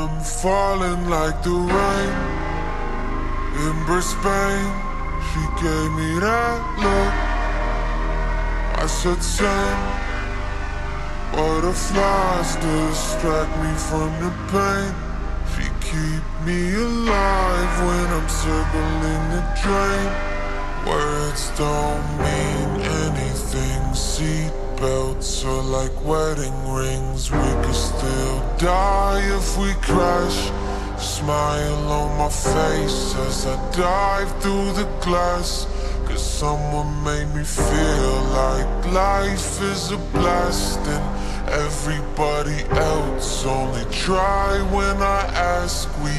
I'm falling like the rain in Brisbane. She gave me that look. I said, same. Butterflies distract me from the pain. She keep me alive when I'm circling the drain. Words don't mean anything. Seatbelts are like wedding rings. We could still die if we crash. Smile on my face as I dive through the glass. Cause someone made me feel like life is a blast, and everybody else only try when I ask. We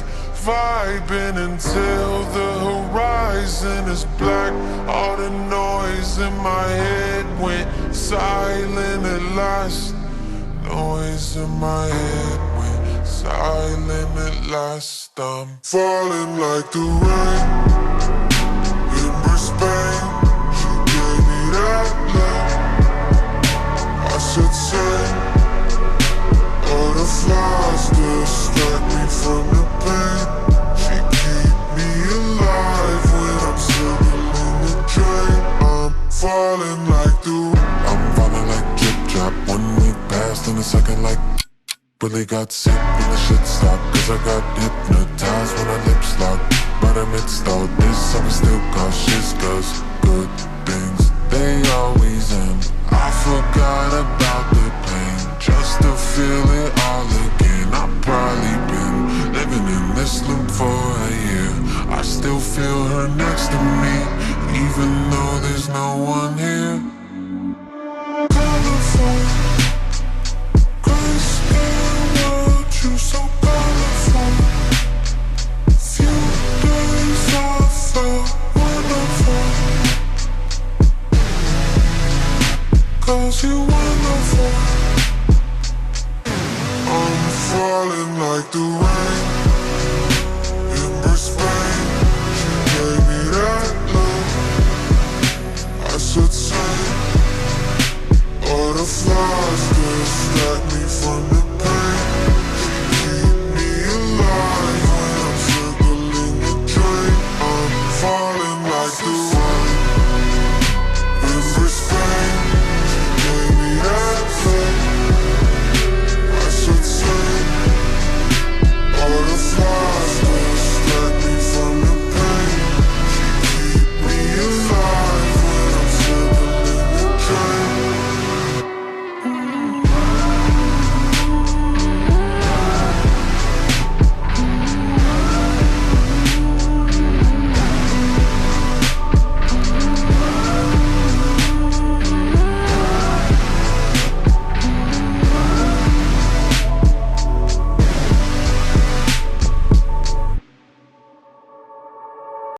vibing until the horizon is black. All the noise in my head went silent at last. Noise in my head went silent at last. I'm falling like the rain in Brisbane. She gave me that look. I said, same. Butterflies distract me from the pain. She keep me alive when I'm circling the drain. I'm falling like the rain. I'm falling like drip drop. 1 week passed and a second like really got sick when the shit stopped. Cause I got hypnotized when our lips locked. But amidst all this, I'm still cautious. Cause good things, they always end. I forgot about the pain just to feel it all again. I've probably been living in this loop for a year. I still feel her next to me, even though there's no one here. Colorful, grayscale world, you so colorful. Few days I felt wonderful. Cause you wonderful. I'm falling like the rain in Brisbane. She gave me that look. I said, same. Butterflies